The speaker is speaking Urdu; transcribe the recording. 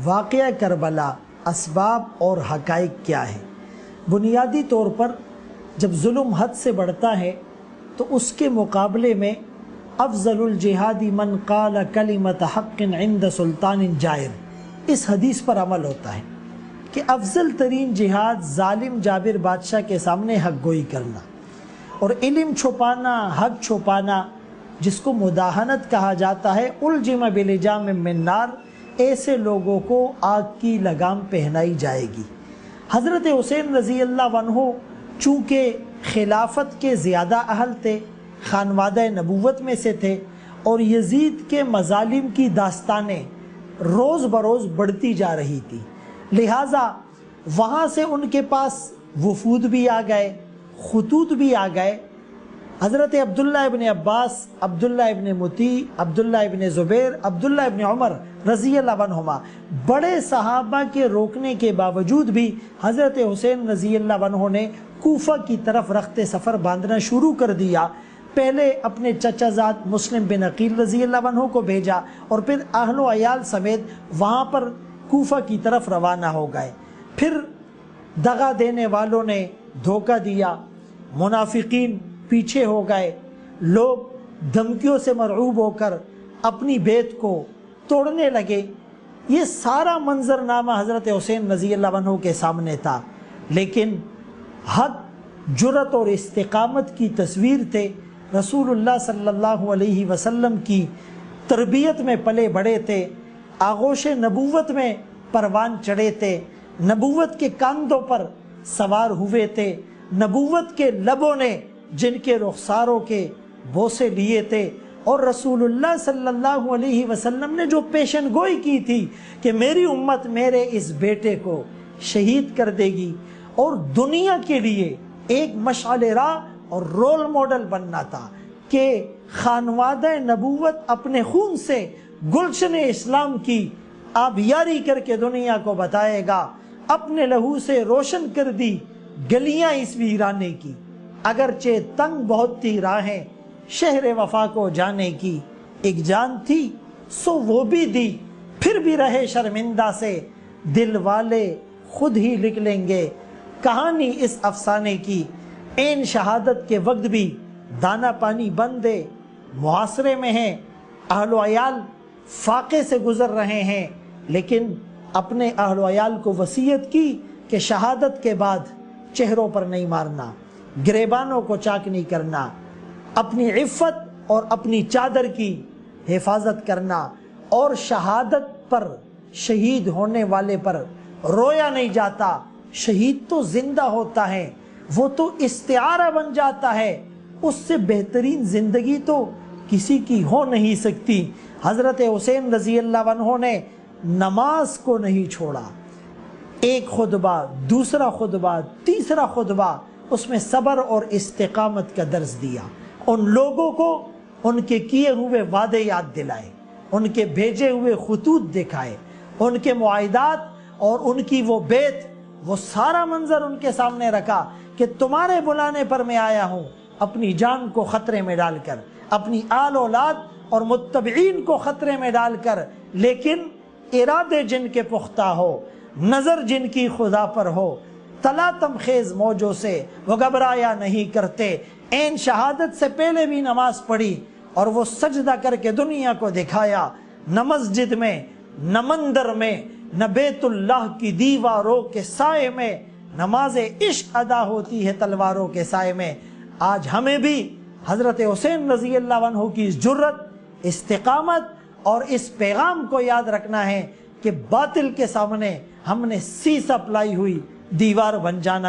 واقعہ کربلا اسباب اور حقائق کیا ہے؟ بنیادی طور پر جب ظلم حد سے بڑھتا ہے تو اس کے مقابلے میں افضل الجہادی من قال کلمۃ حق عند سلطان جائر، اس حدیث پر عمل ہوتا ہے کہ افضل ترین جہاد ظالم جابر بادشاہ کے سامنے حق گوئی کرنا اور علم چھپانا، حق چھپانا، جس کو مداہنت کہا جاتا ہے، الجم بلجام من نار، ایسے لوگوں کو آگ کی لگام پہنائی جائے گی۔ حضرت حسین رضی اللہ عنہ چونکہ خلافت کے زیادہ اہل تھے، خانوادہ نبوت میں سے تھے، اور یزید کے مظالم کی داستانیں روز بروز بڑھتی جا رہی تھی، لہٰذا وہاں سے ان کے پاس وفود بھی آ گئے، خطوط بھی آ گئے۔ حضرت عبداللہ ابن عباس، عبداللہ ابن مطیع، عبداللہ ابن زبیر، عبداللہ ابن عمر رضی اللہ عنہما، بڑے صحابہ کے روکنے کے باوجود بھی حضرت حسین رضی اللہ عنہ نے کوفہ کی طرف رخت سفر باندھنا شروع کر دیا۔ پہلے اپنے چچا زاد مسلم بن عقیل رضی اللہ عنہ کو بھیجا اور پھر اہل و عیال سمیت وہاں پر کوفہ کی طرف روانہ ہو گئے۔ پھر دغا دینے والوں نے دھوکہ دیا، منافقین پیچھے ہو گئے، لوگ دھمکیوں سے مرعوب ہو کر اپنی بیت کو توڑنے لگے۔ یہ سارا منظرنامہ حضرت حسین رضی اللہ عنہ کے سامنے تھا، لیکن حق، جرأت اور استقامت کی تصویر تھے۔ رسول اللہ صلی اللہ علیہ وسلم کی تربیت میں پلے بڑے تھے، آغوش نبوت میں پروان چڑھے تھے، نبوت کے کاندھوں پر سوار ہوئے تھے، نبوت کے لبوں نے جن کے رخساروں کے بوسے لیے تھے، اور رسول اللہ صلی اللہ علیہ وسلم نے جو پیشن گوئی کی تھی کہ میری امت میرے اس بیٹے کو شہید کر دے گی، اور دنیا کے لیے ایک مشعل راہ اور رول ماڈل بننا تھا کہ خانوادہ نبوت اپنے خون سے گلشن اسلام کی آبیاری کر کے دنیا کو بتائے گا۔ اپنے لہو سے روشن کر دی گلیاں اس ویرانے کی، اگرچہ تنگ بہت تھی راہیں شہر وفا کو جانے کی، ایک جان تھی سو وہ بھی دی، پھر بھی رہے شرمندہ سے، دل والے خود ہی لکھ لیں گے کہانی اس افسانے کی۔ این شہادت کے وقت بھی دانہ پانی بندے محاصرے میں ہیں، اہل و عیال فاقے سے گزر رہے ہیں، لیکن اپنے اہل و عیال کو وصیت کی کہ شہادت کے بعد چہروں پر نہیں مارنا، گریبانوں کو چاک نہیں کرنا، اپنی عفت اور اپنی چادر کی حفاظت کرنا، اور شہادت پر، شہید ہونے والے پر رویا نہیں جاتا۔ شہید تو زندہ ہوتا ہے، وہ تو استعارہ بن جاتا ہے، اس سے بہترین زندگی تو کسی کی ہو نہیں سکتی۔ حضرت حسین رضی اللہ عنہ نے نماز کو نہیں چھوڑا، ایک خطبہ، دوسرا خطبہ، تیسرا خطبہ، اس میں صبر اور استقامت کا درس دیا، ان لوگوں کو ان کے کیے ہوئے وعدے یاد دلائے، ان کے بھیجے ہوئے خطوط دکھائے، ان کے معاہدات اور ان کی وہ بیت، وہ سارا منظر ان کے سامنے رکھا کہ تمہارے بلانے پر میں آیا ہوں، اپنی جان کو خطرے میں ڈال کر، اپنی آل اولاد اور متبعین کو خطرے میں ڈال کر، لیکن ارادے جن کے پختہ ہو، نظر جن کی خدا پر ہو، تلاتم خیز موجوں سے وہ گھبرایا نہیں کرتے۔ این شہادت سے پہلے بھی نماز پڑھی اور وہ سجدہ کر کے دنیا کو دکھایا، نہ مسجد میں، نہ مندر میں، نہ بیت اللہ کی دیواروں کے سائے میں، نماز عشق ادا ہوتی ہے تلواروں کے سائے میں۔ آج ہمیں بھی حضرت حسین رضی اللہ عنہ کی اس جرت، استقامت اور اس پیغام کو یاد رکھنا ہے کہ باطل کے سامنے ہم نے سیسا پلائی ہوئی دیوار بن جانا ہے۔